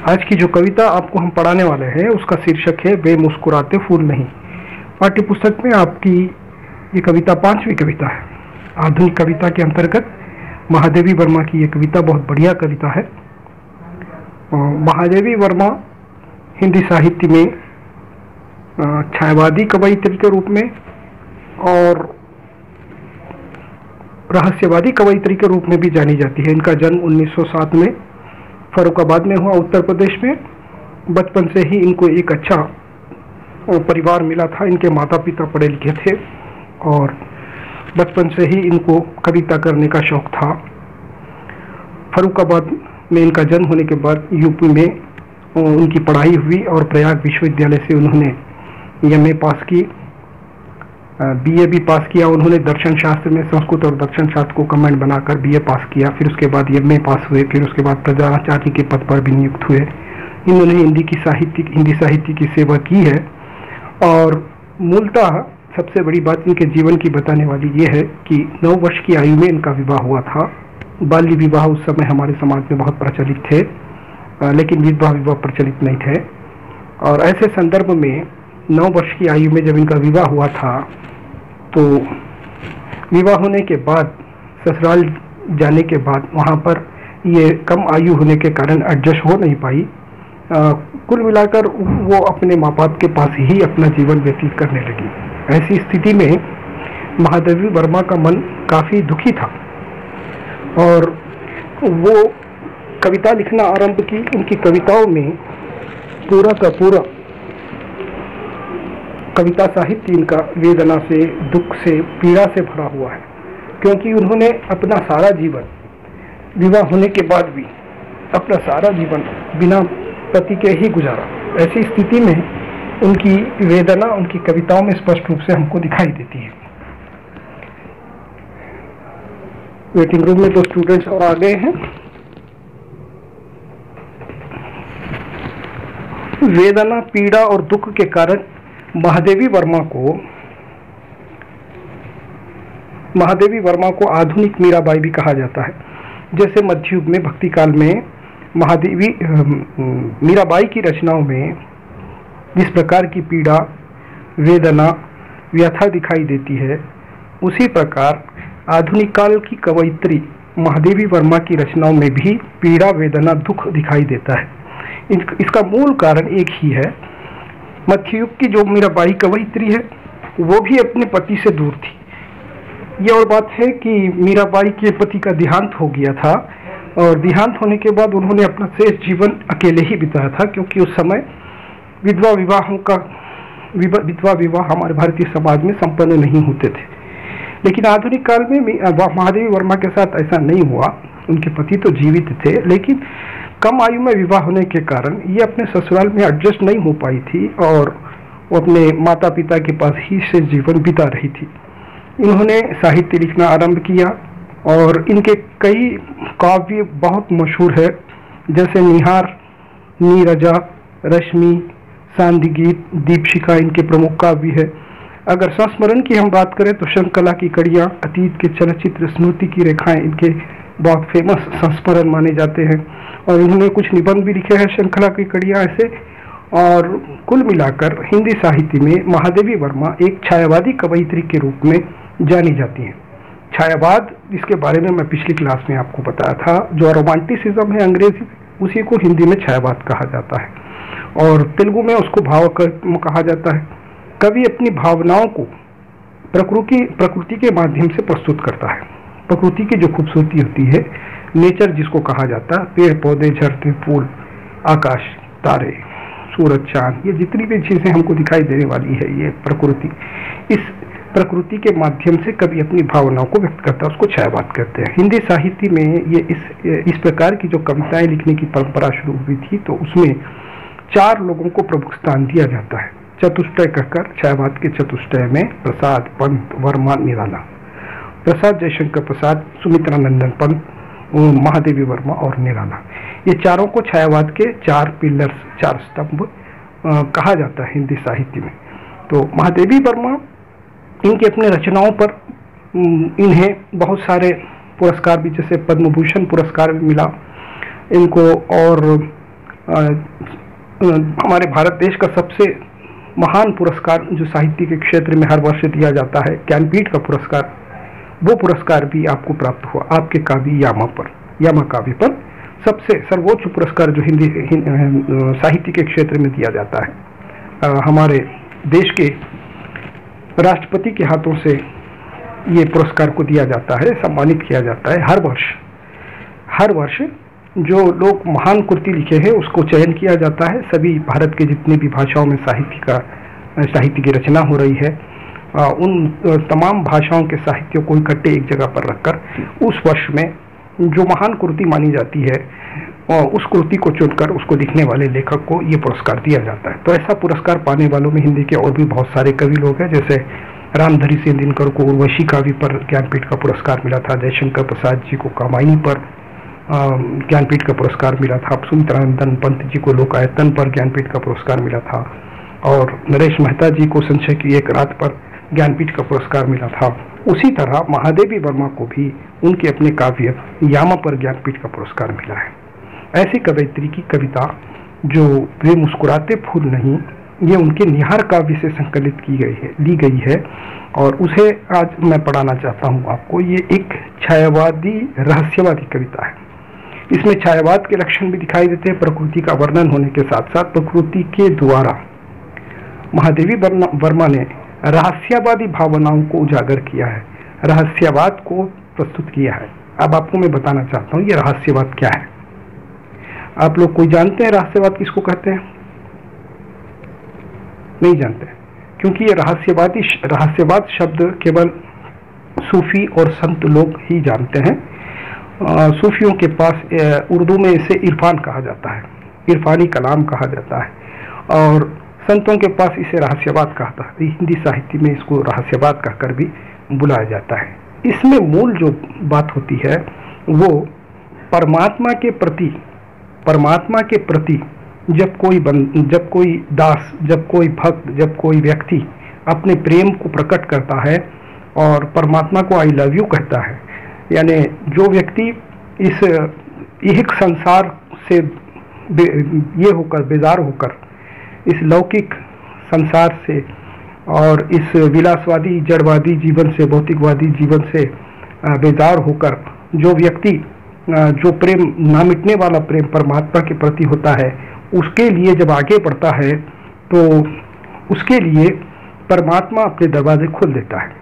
आज की जो कविता आपको हम पढ़ाने वाले हैं उसका शीर्षक है वे मुस्कुराते फूल नहीं। पाठ्य पुस्तक में आपकी ये कविता 5वीं कविता है। आधुनिक कविता के अंतर्गत महादेवी वर्मा की ये कविता बहुत बढ़िया कविता है। महादेवी वर्मा हिंदी साहित्य में छायावादी कवयित्री के रूप में और रहस्यवादी कवयित्री के रूप में भी जानी जाती है। इनका जन्म 1907 में फर्रुखाबाद में हुआ, उत्तर प्रदेश में। बचपन से ही इनको एक अच्छा परिवार मिला था। इनके माता पिता पढ़े लिखे थे और बचपन से ही इनको कविता करने का शौक था। फर्रुखाबाद में इनका जन्म होने के बाद यूपी में उनकी पढ़ाई हुई और प्रयाग विश्वविद्यालय से उन्होंने एमए पास की, बीए भी पास किया। उन्होंने दर्शन शास्त्र में संस्कृत और दर्शन शास्त्र को कमेंट बनाकर बीए पास किया। फिर उसके बाद एमए पास हुए। फिर उसके बाद प्रधानाचार्य के पद पर भी नियुक्त हुए। इन्होंने हिंदी साहित्य की सेवा की है। और मूलतः सबसे बड़ी बात इनके जीवन की बताने वाली ये है कि 9 वर्ष की आयु में इनका विवाह हुआ था। बाल्य विवाह उस समय हमारे समाज में बहुत प्रचलित थे, लेकिन विधवा विवाह प्रचलित नहीं थे। और ऐसे संदर्भ में 9 वर्ष की आयु में जब इनका विवाह हुआ था तो विवाह होने के बाद ससुराल जाने के बाद वहाँ पर ये कम आयु होने के कारण एडजस्ट हो नहीं पाई। कुल मिलाकर वो अपने माँ बाप के पास ही अपना जीवन व्यतीत करने लगी। ऐसी स्थिति में महादेवी वर्मा का मन काफ़ी दुखी था और वो कविता लिखना आरंभ की। उनकी कविताओं में पूरा का पूरा कविता साहित्य इनका वेदना से, दुख से, पीड़ा से भरा हुआ है, क्योंकि उन्होंने अपना सारा जीवन विवाह होने के बाद भी अपना सारा जीवन बिना पति के ही गुजारा। ऐसी स्थिति में उनकी वेदना उनकी कविताओं में स्पष्ट रूप से हमको दिखाई देती है। वेटिंग रूम में 2 स्टूडेंट्स और आ गए हैं। वेदना, पीड़ा और दुख के कारण महादेवी वर्मा को आधुनिक मीराबाई भी कहा जाता है। जैसे मध्ययुग में भक्ति काल में मीराबाई की रचनाओं में जिस प्रकार की पीड़ा, वेदना, व्यथा दिखाई देती है, उसी प्रकार आधुनिक काल की कवयित्री महादेवी वर्मा की रचनाओं में भी पीड़ा, वेदना, दुख दिखाई देता है। इसका मूल कारण एक ही है। मध्ययुग की जो मीराबाई कवयित्री है वो भी अपने पति से दूर थी। ये और बात है कि मीराबाई के पति का देहांत हो गया था और देहांत होने के बाद उन्होंने अपना शेष जीवन अकेले ही बिताया था, क्योंकि उस समय विधवा विवाह हमारे भारतीय समाज में संपन्न नहीं होते थे। लेकिन आधुनिक काल में महादेवी वर्मा के साथ ऐसा नहीं हुआ। उनके पति तो जीवित थे, लेकिन कम आयु में विवाह होने के कारण ये अपने ससुराल में एडजस्ट नहीं हो पाई थी और वो अपने माता पिता के पास ही से जीवन बिता रही थी। इन्होंने साहित्य लिखना आरंभ किया और इनके कई काव्य बहुत मशहूर है, जैसे निहार, नीरजा, रश्मि, सांध्य गीत, दीपशिखा इनके प्रमुख काव्य है। अगर संस्मरण की हम बात करें तो शंखकला की कड़ियाँ, अतीत के चलचित्र, स्मृति की रेखाएं इनके बहुत फेमस संस्मरण माने जाते हैं। और इन्होंने कुछ निबंध भी लिखे हैं, शंखकला की कड़ियाँ ऐसे। और कुल मिलाकर हिंदी साहित्य में महादेवी वर्मा एक छायावादी कवयित्री के रूप में जानी जाती हैं। छायावाद, जिसके बारे में मैं पिछली क्लास में आपको बताया था, जो रोमांटिसिज्म है अंग्रेजी, उसी को हिंदी में छायावाद कहा जाता है और तेलुगु में उसको भावकर्म कहा जाता है। कवि अपनी भावनाओं को प्रकृति के माध्यम से प्रस्तुत करता है। प्रकृति की जो खूबसूरती होती है, नेचर जिसको कहा जाता है, पेड़ पौधे, झरते, फूल, आकाश, तारे, सूरज, चांद, ये जितनी भी चीजें हमको दिखाई देने वाली है, ये प्रकृति, इस प्रकृति के माध्यम से कवि अपनी भावनाओं को व्यक्त करता है, उसको छायावाद कहते हैं। हिंदी साहित्य में ये इस प्रकार की जो कविताएं लिखने की परंपरा शुरू हुई थी, तो उसमें 4 लोगों को प्रमुख स्थान दिया जाता है। चतुष्टय कहकर, छायावाद के चतुष्टय में प्रसाद, पंत, वर्मा, निराला। प्रसाद जयशंकर प्रसाद, सुमित्रा नंदन पंत, महादेवी वर्मा और निराला, ये चारों को छायावाद के 4 पिलर्स, 4 स्तंभ कहा जाता है हिंदी साहित्य में। तो महादेवी वर्मा, इनकी अपने रचनाओं पर इन्हें बहुत सारे पुरस्कार भी, जैसे पद्म भूषण पुरस्कार भी मिला इनको, और हमारे भारत देश का सबसे महान पुरस्कार जो साहित्य के क्षेत्र में हर वर्ष दिया जाता है, ज्ञानपीठ का पुरस्कार, वो पुरस्कार भी आपको प्राप्त हुआ आपके काव्य यामा काव्य पर। सबसे सर्वोच्च पुरस्कार जो हिंदी साहित्य के क्षेत्र में दिया जाता है, हमारे देश के राष्ट्रपति के हाथों से ये पुरस्कार को दिया जाता है, सम्मानित किया जाता है हर वर्ष। जो लोग महान कृति लिखे हैं उसको चयन किया जाता है। सभी भारत के जितने भी भाषाओं में साहित्य की रचना हो रही है, उन तमाम भाषाओं के साहित्यों को इकट्ठे एक जगह पर रखकर उस वर्ष में जो महान कृति मानी जाती है उस कृति को चुनकर उसको लिखने वाले लेखक को ये पुरस्कार दिया जाता है। तो ऐसा पुरस्कार पाने वालों में हिंदी के और भी बहुत सारे कवि लोग हैं, जैसे रामधरी सिंह दिनकर को उर्वशी काव्य पर ज्ञानपीठ का पुरस्कार मिला था, जयशंकर प्रसाद जी को कामायनी पर ज्ञानपीठ का पुरस्कार मिला था, सुमित्रानंदन पंत जी को लोकायतन पर ज्ञानपीठ का पुरस्कार मिला था, और नरेश मेहता जी को संशय की एक रात पर ज्ञानपीठ का पुरस्कार मिला था। उसी तरह महादेवी वर्मा को भी उनके अपने काव्य यामा पर ज्ञानपीठ का पुरस्कार मिला है। ऐसी कवयित्री की कविता जो वे मुस्कुराते फूल नहीं, ये उनके निहार काव्य से संकलित ली गई है, और उसे आज मैं पढ़ाना चाहता हूँ आपको। ये एक छायावादी रहस्यवादी कविता है। इसमें छायावाद के लक्षण भी दिखाई देते हैं, प्रकृति का वर्णन होने के साथ साथ प्रकृति के द्वारा महादेवी वर्मा ने रहस्यवादी भावनाओं को उजागर किया है, रहस्यवाद को प्रस्तुत किया है। अब आपको मैं बताना चाहता हूँ ये रहस्यवाद क्या है। आप लोग कोई जानते हैं रहस्यवाद किसको कहते हैं? नहीं जानते, क्योंकि ये रहस्यवाद शब्द केवल सूफी और संत लोग ही जानते हैं। सूफियों के पास उर्दू में इसे इरफान कहा जाता है, इरफानी कलाम कहा जाता है, और संतों के पास इसे रहस्यवाद कहता है। हिंदी साहित्य में इसको रहस्यवाद कहकर भी बुलाया जाता है। इसमें मूल जो बात होती है वो परमात्मा के प्रति जब कोई दास, जब कोई भक्त, जब कोई व्यक्ति अपने प्रेम को प्रकट करता है और परमात्मा को आई लव यू कहता है, यानी जो व्यक्ति इस इहिक संसार से ये होकर बेजार होकर इस लौकिक संसार से और इस विलासवादी जड़वादी जीवन से, भौतिकवादी जीवन से बेजार होकर जो व्यक्ति जो प्रेम ना मिटने वाला प्रेम परमात्मा के प्रति होता है, उसके लिए जब आगे बढ़ता है तो उसके लिए परमात्मा अपने दरवाजे खोल देता है,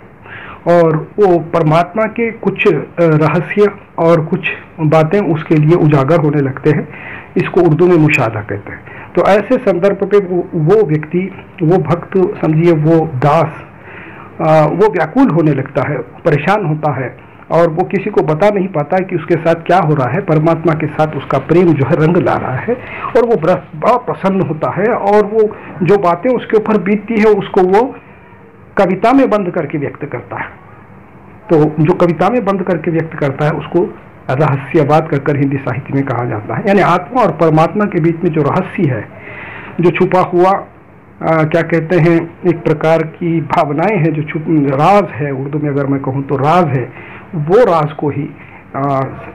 और वो परमात्मा के कुछ रहस्य और कुछ बातें उसके लिए उजागर होने लगते हैं। इसको उर्दू में मुशाहदा कहते हैं। तो ऐसे संदर्भ पे वो व्यक्ति, वो भक्त समझिए, वो दास, वो व्याकुल होने लगता है, परेशान होता है, और वो किसी को बता नहीं पाता कि उसके साथ क्या हो रहा है। परमात्मा के साथ उसका प्रेम जो है रंग ला रहा है, और वो बड़ा प्रसन्न होता है, और वो जो बातें उसके ऊपर बीतती है उसको वो कविता में बंद करके व्यक्त करता है। तो जो कविता में बंद करके व्यक्त करता है उसको रहस्यवाद कहकर हिंदी साहित्य में कहा जाता है। यानी आत्मा और परमात्मा के बीच में जो रहस्य है, जो छुपा हुआ क्या कहते हैं, एक प्रकार की भावनाएं हैं, जो राज है, उर्दू में अगर मैं कहूँ तो राज है, वो राज को ही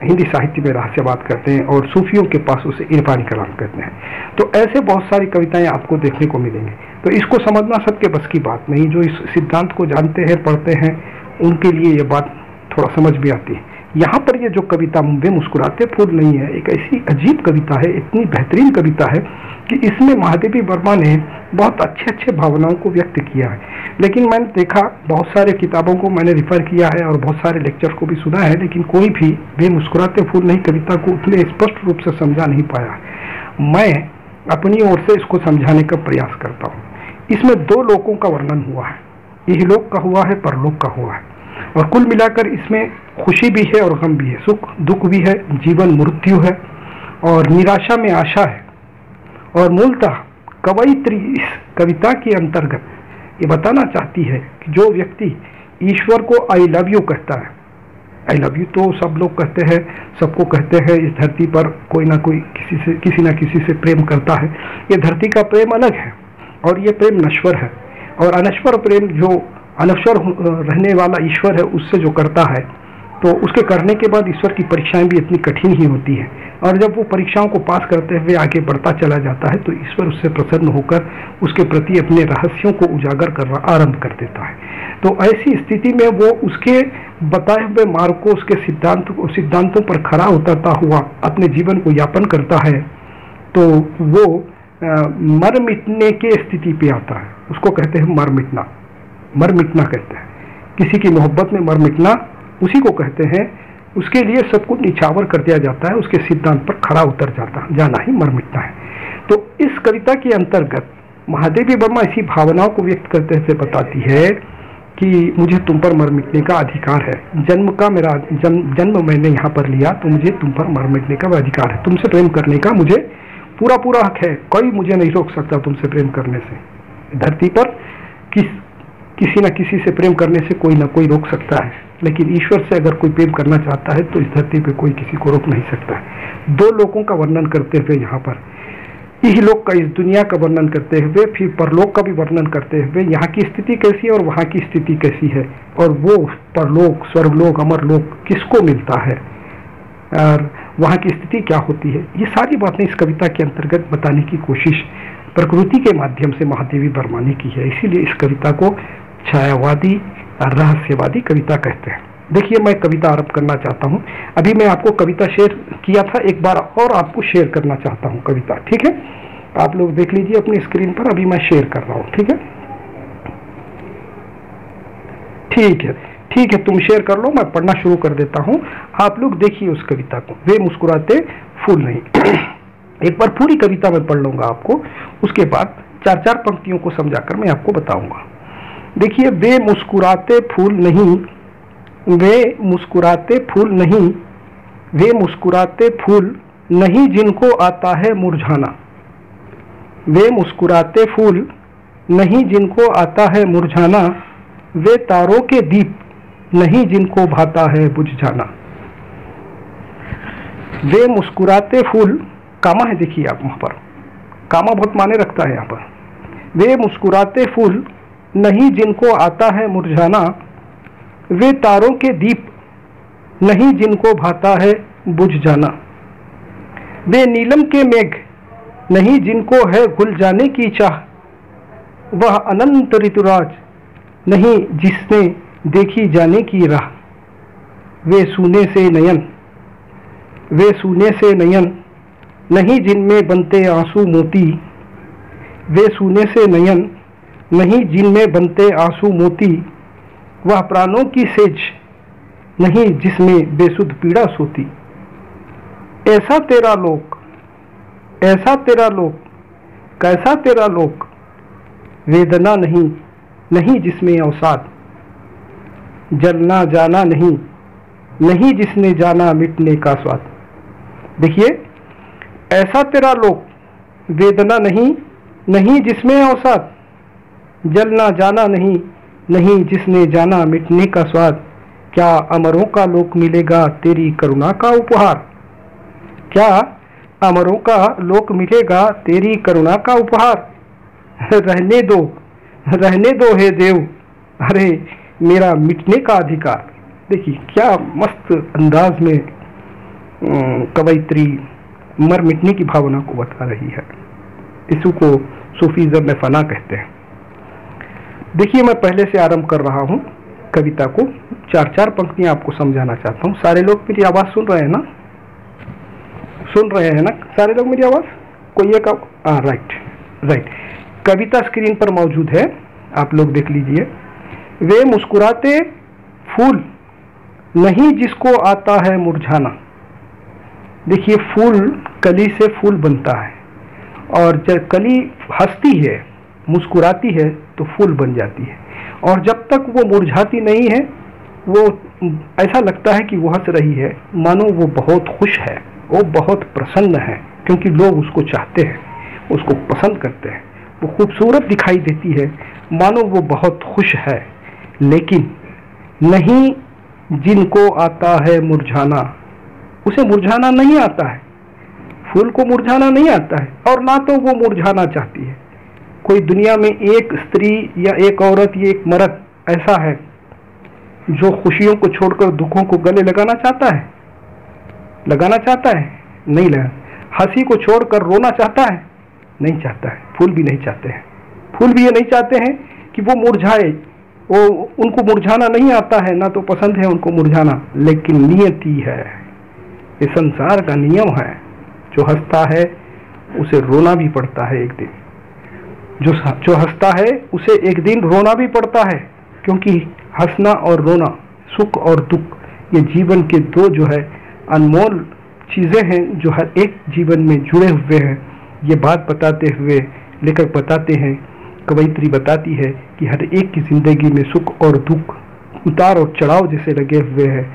हिंदी साहित्य में रहस्यवाद कहते हैं, और सूफियों के पास उसे इरफानी कलाम कहते हैं। तो ऐसे बहुत सारी कविताएं आपको देखने को मिलेंगी। तो इसको समझना सबके बस की बात नहीं। जो इस सिद्धांत को जानते हैं, पढ़ते हैं, उनके लिए ये बात थोड़ा समझ भी आती है। यहाँ पर ये जो कविता वे मुस्कुराते फूल नहीं है, एक ऐसी अजीब कविता है, इतनी बेहतरीन कविता है कि इसमें महादेवी वर्मा ने बहुत अच्छे भावनाओं को व्यक्त किया है। लेकिन मैंने देखा, बहुत सारे किताबों को मैंने रिफर किया है और बहुत सारे लेक्चर को भी सुना है, लेकिन कोई भी वे मुस्कुराते फूल नहीं कविता को उतने स्पष्ट रूप से समझा नहीं पाया। मैं अपनी ओर से इसको समझाने का प्रयास करता हूँ। इसमें दो लोकों का वर्णन हुआ है, इहलोक का हुआ है, परलोक का हुआ है, और कुल मिलाकर इसमें खुशी भी है और गम भी है, सुख दुख भी है, जीवन मृत्यु है, और निराशा में आशा है। और मूलतः कवयित्री इस कविता के अंतर्गत ये बताना चाहती है कि जो व्यक्ति ईश्वर को आई लव यू कहता है, आई लव यू तो सब लोग कहते हैं, सबको कहते हैं, इस धरती पर कोई ना कोई किसी ना किसी से प्रेम करता है। ये धरती का प्रेम अलग है और ये प्रेम नश्वर है, और अनश्वर प्रेम जो अनश्वर रहने वाला ईश्वर है उससे जो करता है, तो उसके करने के बाद ईश्वर की परीक्षाएं भी इतनी कठिन ही होती है। और जब वो परीक्षाओं को पास करते हुए आगे बढ़ता चला जाता है तो ईश्वर उससे प्रसन्न होकर उसके प्रति अपने रहस्यों को उजागर करना आरंभ कर देता है। तो ऐसी स्थिति में वो उसके बताए हुए मार्ग को, उसके सिद्धांतों पर खरा उतरता हुआ अपने जीवन को यापन करता है, तो वो मर मिटने के स्थिति पे आता है। उसको कहते हैं मर मिटना। मर मिटना कहते हैं, किसी की मोहब्बत में मर मिटना उसी को कहते हैं। उसके लिए सब कुछ निछावर कर दिया जाता है, उसके सिद्धांत पर खड़ा उतर जाना ही मर मिटना है। तो इस कविता के अंतर्गत महादेवी वर्मा इसी भावनाओं को व्यक्त करते हुए बताती है कि मुझे तुम पर मर मिटने का अधिकार है। जन्म का मेरा जन्म मैंने यहाँ पर लिया, तो मुझे तुम पर मर मिटने का अधिकार है। तुमसे प्रेम करने का मुझे पूरा हक है। कोई मुझे नहीं रोक सकता तुमसे प्रेम करने से। धरती पर किसी न किसी से प्रेम करने से कोई ना कोई रोक सकता है, लेकिन ईश्वर से अगर कोई प्रेम करना चाहता है तो इस धरती पे कोई किसी को रोक नहीं सकता है। दो लोगों का वर्णन करते हुए यहाँ पर इहलोक का, इस दुनिया का वर्णन करते हुए, फिर परलोक का भी वर्णन करते हुए यहाँ की स्थिति कैसी है और वहाँ की स्थिति कैसी है, और वो परलोक, स्वर्गलोक, अमरलोक किसको मिलता है और वहाँ की स्थिति क्या होती है, ये सारी बातें इस कविता के अंतर्गत बताने की कोशिश प्रकृति के माध्यम से महादेवी वर्मा ने की है। इसीलिए इस कविता को छायावादी और रहस्यवादी कविता कहते हैं। देखिए, मैं कविता आरंभ करना चाहता हूँ। अभी मैं आपको कविता शेयर किया था, एक बार और आपको शेयर करना चाहता हूँ कविता, ठीक है? आप लोग देख लीजिए अपनी स्क्रीन पर, अभी मैं शेयर कर रहा हूँ, ठीक है? ठीक है, तुम शेयर कर लो, मैं पढ़ना शुरू कर देता हूँ। आप लोग देखिए उस कविता को, वे मुस्कुराते फूल नहीं। एक बार पूरी कविता मैं पढ़ लूंगा आपको, उसके बाद चार पंक्तियों को समझाकर मैं आपको बताऊंगा। देखिए, वे मुस्कुराते फूल नहीं, वे मुस्कुराते फूल नहीं, वे मुस्कुराते फूल नहीं जिनको आता है मुरझाना। वे मुस्कुराते फूल नहीं जिनको आता है मुरझाना, वे तारों के दीप नहीं जिनको भाता है बुझ जाना। वे मुस्कुराते फूल, कामा है, देखिए आप वहां पर कामा बहुत माने रखता है यहाँ पर। वे मुस्कुराते फूल नहीं जिनको आता है मुरझाना, वे तारों के दीप नहीं जिनको भाता है बुझ जाना। वे नीलम के मेघ नहीं जिनको है घुल जाने की चाह, वह अनंत ऋतुराज नहीं जिसने देखी जाने की राह। वे सूने से नयन, वे सूने से नयन नहीं जिनमें बनते आंसू मोती, वे सूने से नयन नहीं जिनमें बनते आंसू मोती, वह प्राणों की सेज नहीं जिसमें बेसुध पीड़ा सोती। ऐसा तेरा लोक, ऐसा तेरा लोक, कैसा तेरा लोक, वेदना नहीं, नहीं जिसमें अवसाद, जलना जाना नहीं, नहीं जिसने जाना मिटने का स्वाद। देखिए, ऐसा तेरा लोक, वेदना नहीं, नहीं जिसमें अवसाद, जलना जाना नहीं, नहीं जिसने जाना मिटने का स्वाद। क्या अमरों का लोक मिलेगा तेरी करुणा का उपहार, क्या अमरों का लोक मिलेगा तेरी करुणा का उपहार। रहने दो, रहने दो हे देव, अरे मेरा मिटने का अधिकार। देखिए क्या मस्त अंदाज में कवयित्री मर मिटने की भावना को बता रही है। इसी को सूफीज़म में फना कहते हैं। देखिए, मैं पहले से आरंभ कर रहा हूँ कविता को, चार पंक्तियां आपको समझाना चाहता हूँ। सारे लोग मेरी आवाज़ सुन रहे हैं ना? सुन रहे हैं ना सारे लोग मेरी आवाज़? कोई एक राइट। कविता स्क्रीन पर मौजूद है, आप लोग देख लीजिए। वे मुस्कुराते फूल नहीं जिसको आता है मुरझाना। देखिए, फूल कली से फूल बनता है, और जब कली हंसती है, मुस्कुराती है, तो फूल बन जाती है। और जब तक वो मुरझाती नहीं है, वो ऐसा लगता है कि वो हंस रही है, मानो वो बहुत खुश है, वो बहुत प्रसन्न है, क्योंकि लोग उसको चाहते हैं, उसको पसंद करते हैं। वो खूबसूरत दिखाई देती है, मानो वो बहुत खुश है। लेकिन नहीं जिनको आता है मुरझाना, उसे मुरझाना नहीं आता है, फूल को मुरझाना नहीं आता है, और ना तो वो मुरझाना चाहती है। कोई दुनिया में एक स्त्री या एक औरत या एक मर्द ऐसा है जो खुशियों को छोड़कर दुखों को गले लगाना चाहता है? लगाना चाहता है? नहीं लगा। हंसी को छोड़कर रोना चाहता है? नहीं चाहता है। फूल भी नहीं चाहते हैं। फूल भी ये नहीं चाहते हैं कि वो मुरझाए, वो उनको मुरझाना नहीं आता है, ना तो पसंद है उनको मुरझाना, लेकिन नियति है, ये संसार का नियम है। जो हंसता है उसे रोना भी पड़ता है एक दिन, जो हंसता है उसे एक दिन रोना भी पड़ता है, क्योंकि हंसना और रोना, सुख और दुख, ये जीवन के दो जो है अनमोल चीज़ें हैं जो हर एक जीवन में जुड़े हुए हैं। ये बात बताते हुए लेखक बताते हैं, कवयित्री बताती है कि हर एक की जिंदगी में सुख और दुख, उतार और चढ़ाव जैसे लगे हुए हैं।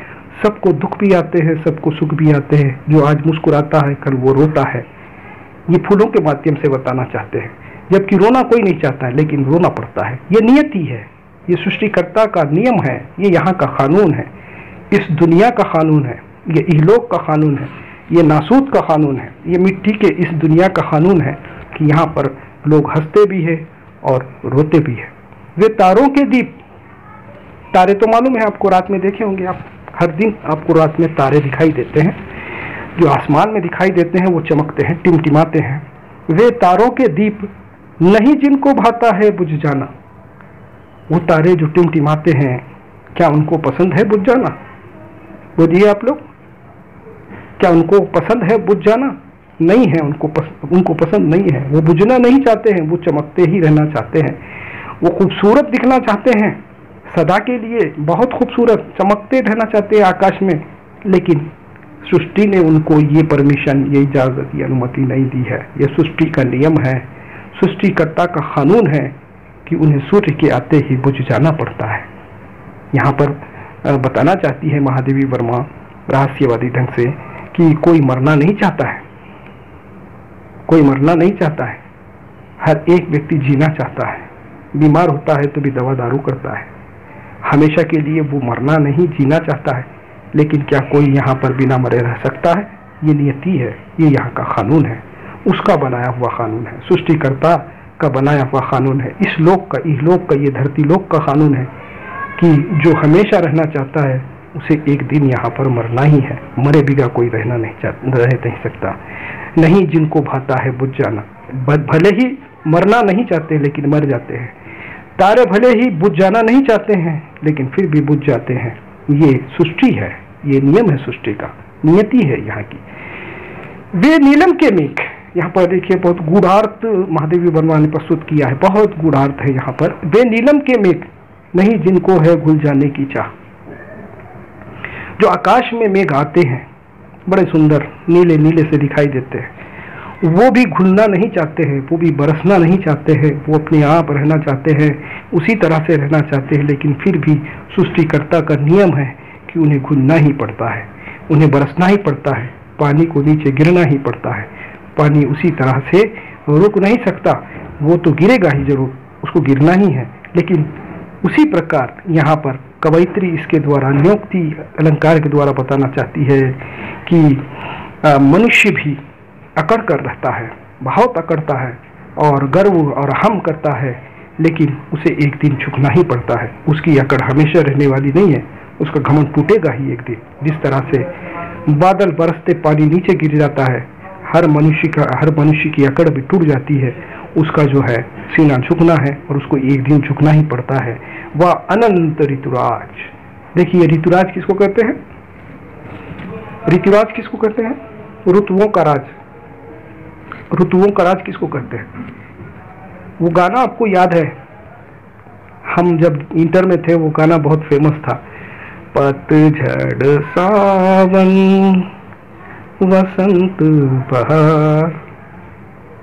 सबको दुख भी आते हैं, सबको सुख भी आते हैं। जो आज मुस्कुराता है कल वो रोता है। ये फूलों के माध्यम से बताना चाहते हैं। जबकि रोना कोई नहीं चाहता है, लेकिन रोना पड़ता है। ये नियति है, ये सृष्टिकर्ता का नियम है, ये यहाँ का कानून है, इस दुनिया का कानून है, ये इहलोक का कानून है, ये नासूत का कानून है, ये मिट्टी के इस दुनिया का कानून है कि यहाँ पर लोग हंसते भी है और रोते भी है। वे तारों के दीप, तारे तो मालूम है आपको, रात में देखे होंगे आप, हर दिन आपको रात में तारे दिखाई देते हैं, जो आसमान में दिखाई देते हैं वो चमकते हैं, टिमटिमाते हैं। वे तारों के दीप नहीं जिनको भाता है बुझ जाना। वो तारे जो टिमटिमाते हैं, क्या उनको पसंद है बुझ जाना? बोलिए आप लोग, क्या उनको पसंद है बुझ जाना? नहीं है, उनको पसंद नहीं है। वो बुझना नहीं चाहते हैं, वो चमकते ही रहना चाहते हैं। वो खूबसूरत दिखना चाहते हैं, सदा के लिए बहुत खूबसूरत चमकते रहना चाहते हैं आकाश में। लेकिन सृष्टि ने उनको ये परमिशन, ये इजाजत, ये अनुमति नहीं दी है। ये सृष्टि का नियम है, सृष्टिकर्ता का कानून है कि उन्हें सूर्य के आते ही बुझ जाना पड़ता है। यहाँ पर बताना चाहती है महादेवी वर्मा रहस्यवादी ढंग से कि कोई मरना नहीं चाहता है, कोई मरना नहीं चाहता है। हर एक व्यक्ति जीना चाहता है। बीमार होता है तो भी दवा दारू करता है। हमेशा के लिए वो मरना नहीं, जीना चाहता है। लेकिन क्या कोई यहाँ पर बिना मरे रह सकता है? ये नियति है, ये यहाँ का कानून है, उसका बनाया हुआ कानून है, सृष्टिकर्ता का बनाया हुआ कानून है। इस लोक का, इहलोक का, ये धरती लोक का कानून है कि जो हमेशा रहना चाहता है उसे एक दिन यहाँ पर मरना ही है। मरे बिना कोई रह नहीं सकता। नहीं जिनको भाता है बुझ जाना, भले ही मरना नहीं चाहते लेकिन मर जाते हैं। तारे भले ही बुझ जाना नहीं चाहते हैं लेकिन फिर भी बुझ जाते हैं। ये सृष्टि है, ये नियम है सृष्टि का, नियति है यहाँ की। वे नीलम के मेघ, यहाँ पर देखिए बहुत गूढ़ार्थ महादेवी वर्मा ने प्रस्तुत किया है, बहुत गूढ़ार्थ है यहाँ पर। वे नीलम के मेघ नहीं जिनको है घुल जाने की चाह। जो आकाश में मेघ आते हैं, बड़े सुंदर नीले नीले से दिखाई देते हैं, वो भी घुलना नहीं चाहते हैं, वो भी बरसना नहीं चाहते हैं, वो अपने आप रहना चाहते हैं, उसी तरह से रहना चाहते हैं। लेकिन फिर भी सृष्टिकर्ता का नियम है कि उन्हें घुलना ही पड़ता है, उन्हें बरसना ही पड़ता है, पानी को नीचे गिरना ही पड़ता है। पानी उसी तरह से रुक नहीं सकता, वो तो गिरेगा ही जरूर, उसको गिरना ही है। लेकिन उसी प्रकार यहाँ पर कवयित्री इसके द्वारा नियोक्ति अलंकार के द्वारा बताना चाहती है कि मनुष्य भी अकड़ कर रहता है, बहुत अकड़ता है और गर्व और हम करता है, लेकिन उसे एक दिन झुकना ही पड़ता है। उसकी अकड़ हमेशा रहने वाली नहीं है, उसका घमंड टूटेगा ही एक दिन। जिस तरह से बादल बरसते पानी नीचे गिर जाता है, हर मनुष्य की अकड़ भी टूट जाती है, उसका जो है सीना झुकना है और उसको एक दिन झुकना ही पड़ता है। वह अनंत ऋतुराज, देखिए ऋतुराज किसको कहते हैं? ऋतुराज किसको कहते हैं? ऋतुओं का राज। ऋतुओं का राज किसको कहते हैं? वो गाना आपको याद है, हम जब इंटर में थे वो गाना बहुत फेमस था, पतझड़ सावन वसंत बहार।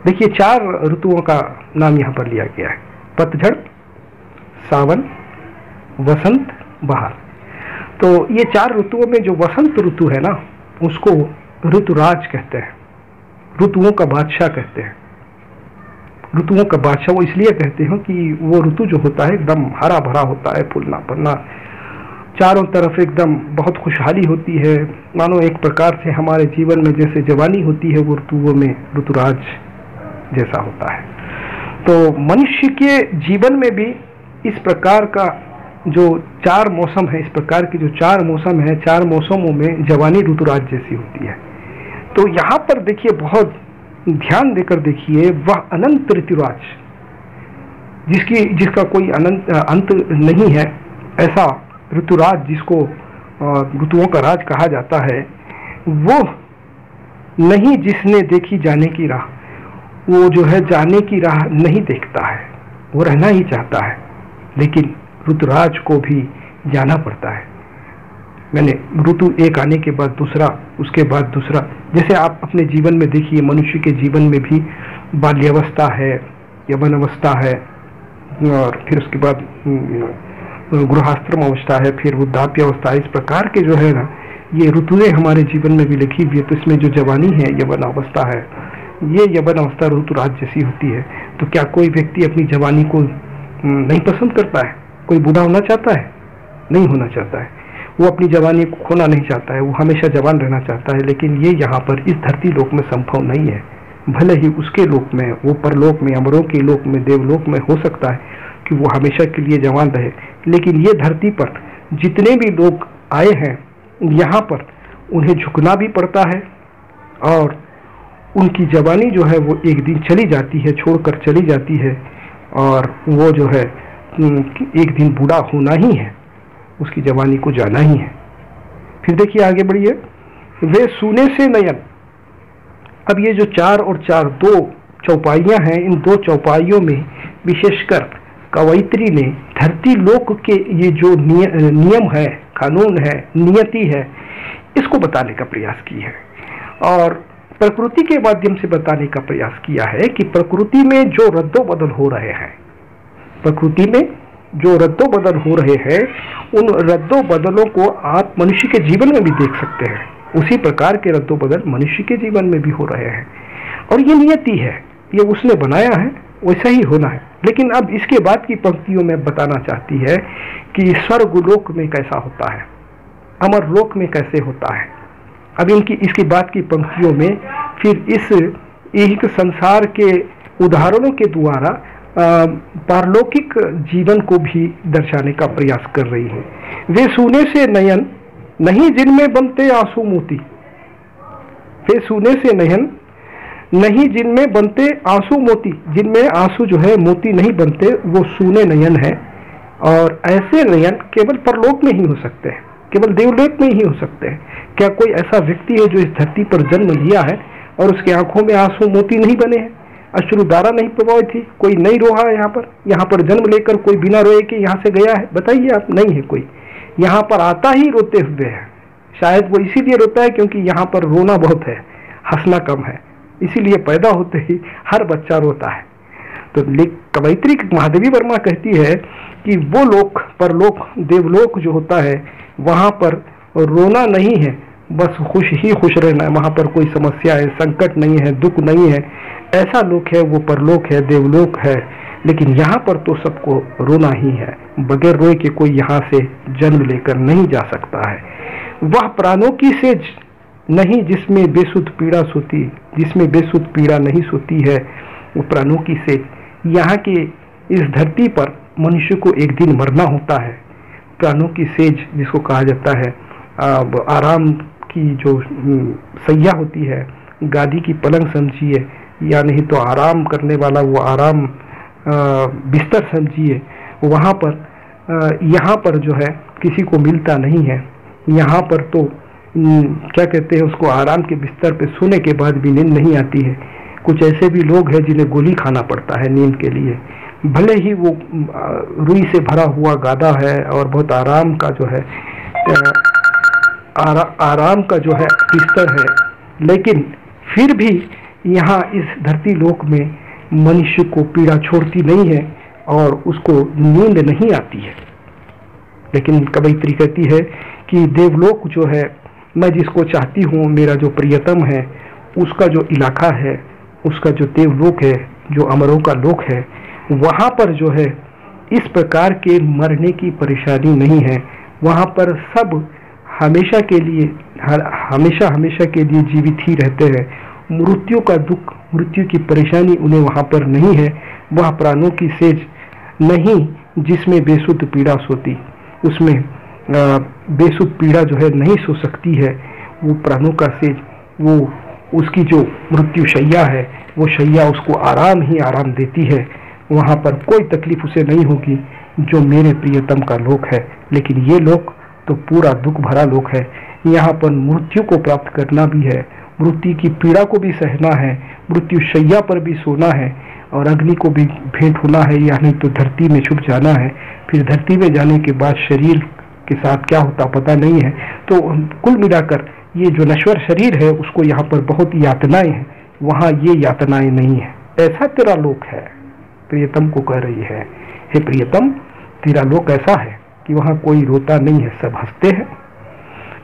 देखिए 4 ऋतुओं का नाम यहाँ पर लिया गया है, पतझड़, सावन, वसंत, बहार। तो ये 4 ऋतुओं में जो वसंत ऋतु है ना, उसको ऋतुराज कहते हैं, ऋतुओं का बादशाह कहते हैं। ऋतुओं का बादशाह वो इसलिए कहते हैं कि वो ऋतु जो होता है एकदम हरा भरा होता है, फूलना फलना, चारों तरफ एकदम बहुत खुशहाली होती है, मानो एक प्रकार से हमारे जीवन में जैसे जवानी होती है, वो ऋतुओं में ऋतुराज जैसा होता है। तो मनुष्य के जीवन में भी इस प्रकार का जो 4 मौसम है, इस प्रकार की जो 4 मौसम है, 4 मौसमों में जवानी ऋतुराज जैसी होती है। तो यहाँ पर देखिए, बहुत ध्यान देकर देखिए, वह अनंत ऋतुराज जिसका कोई अनंत अंत नहीं है, ऐसा ऋतुराज जिसको ऋतुओं का राज कहा जाता है, वो नहीं जिसने देखी जाने की राह, वो जो है जाने की राह नहीं देखता है, वो रहना ही चाहता है, लेकिन ऋतुराज को भी जाना पड़ता है। मैंने ऋतु एक आने के बाद दूसरा, उसके बाद दूसरा, जैसे आप अपने जीवन में देखिए, मनुष्य के जीवन में भी बाल्यावस्था है, यौवन अवस्था है, और फिर उसके बाद गृहाश्रम अवस्था है, फिर वृद्धाप्य अवस्था है। इस प्रकार के जो है ना, ये ऋतुएं हमारे जीवन में भी लिखी हुई है। तो इसमें जो जवानी है, यौवन अवस्था है, ये यौवन अवस्था ऋतुराज जैसी होती है। तो क्या कोई व्यक्ति अपनी जवानी को नहीं पसंद करता है? कोई बूढ़ा होना चाहता है? नहीं होना चाहता है। वो अपनी जवानी को खोना नहीं चाहता है, वो हमेशा जवान रहना चाहता है। लेकिन ये यहाँ पर इस धरती लोक में संभव नहीं है। भले ही उसके लोक में, वो परलोक में, अमरों के लोक में, देवलोक में हो सकता है कि वो हमेशा के लिए जवान रहे, लेकिन ये धरती पर जितने भी लोग आए हैं, यहाँ पर उन्हें झुकना भी पड़ता है, और उनकी जवानी जो है वो एक दिन चली जाती है, छोड़कर चली जाती है, और वो जो है एक दिन बूढ़ा होना ही है, उसकी जवानी को जाना ही है। फिर देखिए आगे बढ़िए, वे सूने से नयन। अब ये जो 4 और 4 2 चौपाइयाँ हैं, इन 2 चौपाइयों में विशेषकर कवयित्री ने धरती लोक के ये जो नियम है, कानून है, नियति है, इसको बताने का प्रयास की है, और प्रकृति के माध्यम से बताने का प्रयास किया है कि प्रकृति में जो रद्दोबदल हो रहे हैं, प्रकृति में जो रद्दोबदल हो रहे हैं, उन रद्दोबदलों को आप मनुष्य के जीवन में भी देख सकते हैं। उसी प्रकार के रद्दोबदल मनुष्य के जीवन में भी हो रहे हैं, और ये नियति है, ये उसने बनाया है, वैसा ही होना है। लेकिन अब इसके बाद की पंक्तियों में बताना चाहती है कि स्वर्ग लोक में कैसा होता है, अमर लोक में कैसे होता है। अब इसकी बात की पंक्तियों में फिर इस एक संसार के उदाहरणों के द्वारा पारलौकिक जीवन को भी दर्शाने का प्रयास कर रही है। वे सोने से नयन नहीं जिनमें बनते आंसू मोती, वे सोने से नयन नहीं जिनमें बनते आंसू मोती, जिनमें आंसू जो है मोती नहीं बनते, वो सोने नयन है। और ऐसे नयन केवल परलोक में ही हो सकते हैं, केवल देवलोक में ही हो सकते हैं। क्या कोई ऐसा व्यक्ति है जो इस धरती पर जन्म लिया है और उसके आंखों में आंसू मोती नहीं बने हैं, अश्रुधारा नहीं प्रभावित थी, कोई नहीं रोहा है? यहाँ पर जन्म लेकर कोई बिना रोए के यहाँ से गया है? बताइए आप, नहीं है कोई। यहाँ पर आता ही रोते हुए है। शायद वो इसीलिए रोता है क्योंकि यहाँ पर रोना बहुत है, हंसना कम है, इसीलिए पैदा होते ही हर बच्चा रोता है। तो कवयित्री महादेवी वर्मा कहती है कि वो लोक, परलोक, देवलोक जो होता है, वहाँ पर रोना नहीं है, बस खुश ही खुश रहना है। वहाँ पर कोई समस्या है, संकट नहीं है, दुख नहीं है, ऐसा लोक है, वो परलोक है, देवलोक है। लेकिन यहाँ पर तो सबको रोना ही है, बगैर रोए के कोई यहाँ से जन्म लेकर नहीं जा सकता है। वह प्राणों की सेज नहीं जिसमें बेसुध पीड़ा सोती, जिसमें बेसुध पीड़ा नहीं सोती है, वो प्राणों की सेज। यहाँ के इस धरती पर मनुष्य को एक दिन मरना होता है। प्राणों की सेज जिसको कहा जाता है, आराम की जो सैया होती है, गादी की पलंग समझिए, या नहीं तो आराम करने वाला वो आराम बिस्तर समझिए। वहाँ पर यहाँ पर जो है किसी को मिलता नहीं है। यहाँ पर तो क्या कहते हैं उसको, आराम के बिस्तर पे सोने के बाद भी नींद नहीं आती है। कुछ ऐसे भी लोग हैं जिन्हें गोली खाना पड़ता है नींद के लिए, भले ही वो रुई से भरा हुआ गादा है और बहुत आराम का जो है आराम का जो है बिस्तर है, लेकिन फिर भी यहाँ इस धरती लोक में मनुष्य को पीड़ा छोड़ती नहीं है और उसको नींद नहीं आती है। लेकिन कवयित्री कहती है कि देवलोक जो है, मैं जिसको चाहती हूँ, मेरा जो प्रियतम है, उसका जो इलाका है, उसका जो देवलोक है, जो अमरों का लोक है, वहाँ पर जो है इस प्रकार के मरने की परेशानी नहीं है। वहाँ पर सब हमेशा के लिए, हमेशा के लिए जीवित ही रहते हैं। मृत्यु का दुख, मृत्यु की परेशानी उन्हें वहाँ पर नहीं है। वह प्राणों की सेज नहीं जिसमें बेसुध पीड़ा सोती, उसमें बेसुध पीड़ा जो है नहीं सो सकती है। वो प्राणों का सेज, वो उसकी जो मृत्यु शैया है वो शैया उसको आराम ही आराम देती है, वहाँ पर कोई तकलीफ उसे नहीं होगी जो मेरे प्रियतम का लोक है। लेकिन ये लोक तो पूरा दुख भरा लोक है। यहाँ पर मृत्यु को प्राप्त करना भी है, मृत्यु की पीड़ा को भी सहना है, मृत्यु शैया पर भी सोना है और अग्नि को भी भेंट होना है, या नहीं तो धरती में छुप जाना है। फिर धरती में जाने के बाद शरीर के साथ क्या होता पता नहीं है। तो कुल मिलाकर ये जो नश्वर शरीर है उसको यहाँ पर बहुत यातनाएं हैं, वहाँ ये यातनाएं नहीं है। ऐसा तेरा लोक है, प्रियतम को कह रही है, हे प्रियतम तेरा लोक ऐसा है कि वहाँ कोई रोता नहीं है, सब हंसते हैं,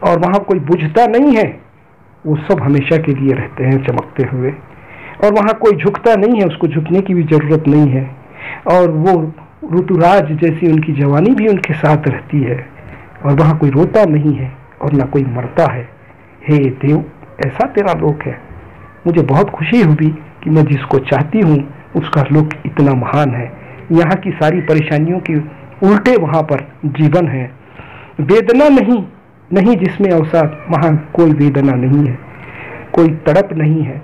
और वहाँ कोई बुझता नहीं है, वो सब हमेशा के लिए रहते हैं चमकते हुए। और वहाँ कोई झुकता नहीं है, उसको झुकने की भी जरूरत नहीं है। और वो ऋतुराज जैसी उनकी जवानी भी उनके साथ रहती है। और वहाँ कोई रोता नहीं है और ना कोई मरता है। हे देव, ऐसा तेरा लोक है। मुझे बहुत खुशी हुई कि मैं जिसको चाहती हूँ उसका लोक इतना महान है। यहाँ की सारी परेशानियों के उल्टे वहाँ पर जीवन है। वेदना नहीं जिसमें अवसाद, वहाँ कोई वेदना नहीं है, कोई तड़प नहीं है,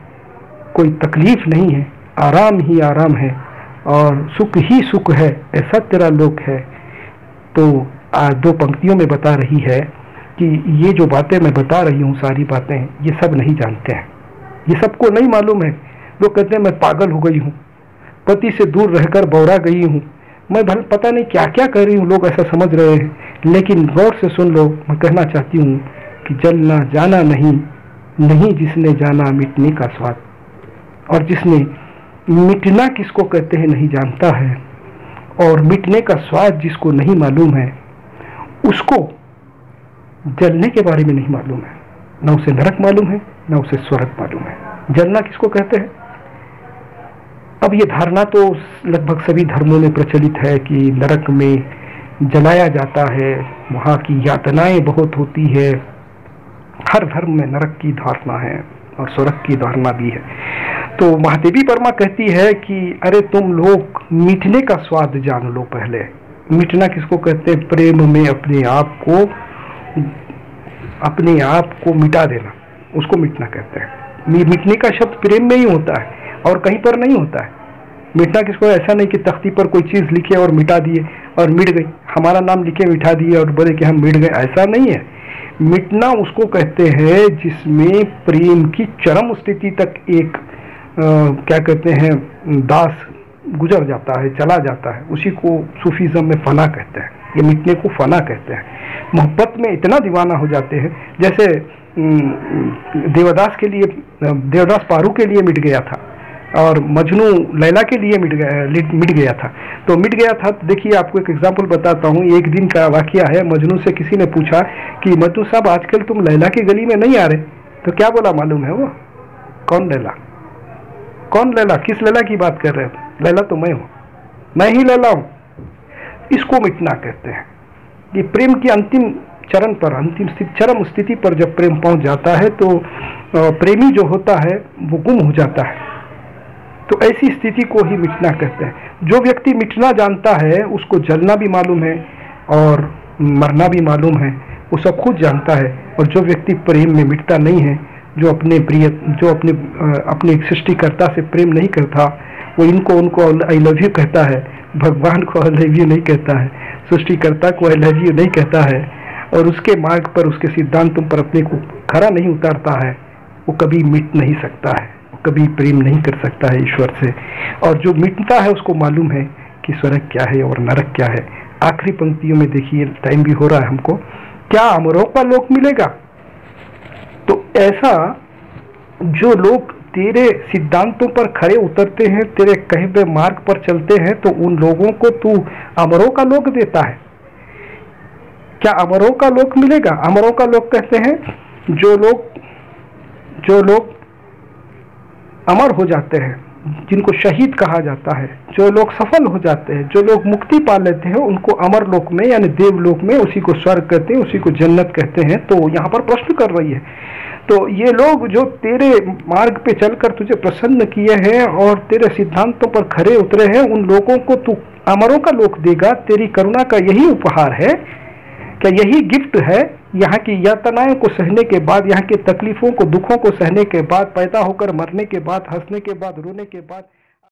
कोई तकलीफ नहीं है, आराम ही आराम है और सुख ही सुख है। ऐसा तेरा लोक है। तो दो पंक्तियों में बता रही है कि ये जो बातें मैं बता रही हूँ, सारी बातें ये सब नहीं जानते हैं, ये सबको नहीं मालूम है। लोग कहते हैं मैं पागल हो गई हूँ, पति से दूर रहकर बौरा गई हूँ, मैं भले पता नहीं क्या क्या कर रही हूँ, लोग ऐसा समझ रहे हैं। लेकिन गौर से सुन लो, मैं कहना चाहती हूँ कि जलना जाना नहीं जिसने जाना मिटने का स्वाद। और जिसने मिटना किसको कहते हैं नहीं जानता है, और मिटने का स्वाद जिसको नहीं मालूम है उसको जलने के बारे में नहीं मालूम है। न उसे नरक मालूम है, न उसे स्वर्ग मालूम है। जलना किसको कहते हैं? अब ये धारणा तो लगभग सभी धर्मों में प्रचलित है कि नरक में जलाया जाता है, वहाँ की यातनाएं बहुत होती है। हर धर्म में नरक की धारणा है और स्वर्ग की धारणा भी है। तो महादेवी वर्मा कहती है कि अरे तुम लोग मिटने का स्वाद जान लो पहले। मिटना किसको कहते हैं? प्रेम में अपने आप को मिटा देना, उसको मिटना कहते हैं। मिटने का शब्द प्रेम में ही होता है और कहीं पर नहीं होता है। मिटना किसको? ऐसा नहीं कि तख्ती पर कोई चीज लिखे और मिटा दिए और मिट गई, हमारा नाम लिखे मिटा दिए और बोले कि हम मिट गए, ऐसा नहीं है। मिटना उसको कहते हैं जिसमें प्रेम की चरम स्थिति तक एक क्या कहते हैं दास गुजर जाता है, चला जाता है, उसी को सूफीज्म में फना कहते हैं। ये मिटने को फना कहते हैं। मोहब्बत में इतना दीवाना हो जाते हैं, जैसे देवदास पारू के लिए मिट गया था और मजनू लैला के लिए मिट गया था। तो मिट गया था, तो देखिए आपको एक एग्जांपल बताता हूँ। एक दिन का वाकया है। मजनू से किसी ने पूछा कि मजनू साहब आजकल तुम लैला की गली में नहीं आ रहे, तो क्या बोला मालूम है? वो कौन लैला? कौन लैला? किस लैला की बात कर रहे हो? लैला तो मैं हूँ, मैं ही लैला हूँ। इसको मिटना कहते हैं। ये प्रेम की अंतिम चरण पर, अंतिम चरम स्थिति पर जब प्रेम पहुंच जाता है तो प्रेमी जो होता है वो गुम हो जाता है। तो ऐसी स्थिति को ही मिटना कहते हैं। जो व्यक्ति मिटना जानता है उसको जलना भी मालूम है और मरना भी मालूम है, वो सब खुद जानता है। और जो व्यक्ति प्रेम में मिटता नहीं है, जो अपने सृष्टिकर्ता से प्रेम नहीं करता, वो उनको आई लव यू कहता है, भगवान को आई लव यू नहीं कहता है, सृष्टिकर्ता को आई लव यू नहीं कहता है, और उसके मार्ग पर, उसके सिद्धांतों पर अपने को खरा नहीं उतारता है, वो कभी मिट नहीं सकता है, वो कभी प्रेम नहीं कर सकता है ईश्वर से। और जो मिटता है उसको मालूम है कि स्वर्ग क्या है और नरक क्या है। आखिरी पंक्तियों में देखिए, टाइम भी हो रहा है हमको, क्या अमरों का लोक मिलेगा? तो ऐसा जो लोग तेरे सिद्धांतों पर खरे उतरते हैं, तेरे कहे हुए मार्ग पर चलते हैं, तो उन लोगों को तू अमरों का लोक देता है। क्या अमरों का लोक मिलेगा? अमरों का लोक कहते हैं जो लोग अमर हो जाते हैं, जिनको शहीद कहा जाता है, जो लोग सफल हो जाते हैं, जो लोग मुक्ति पा लेते हैं, उनको अमर लोक में यानी देवलोक में, उसी को स्वर्ग कहते हैं, उसी को जन्नत कहते हैं। तो यहाँ पर प्रश्न कर रही है, तो ये लोग जो तेरे मार्ग पे चलकर तुझे प्रसन्न किए हैं और तेरे सिद्धांतों पर खरे उतरे हैं, उन लोगों को तू अमरों का लोक देगा। तेरी करुणा का यही उपहार है क्या? यही गिफ्ट है यहाँ की यातनाओं को सहने के बाद, यहाँ की तकलीफों को, दुखों को सहने के बाद, पैदा होकर मरने के बाद, हंसने के बाद, रोने के बाद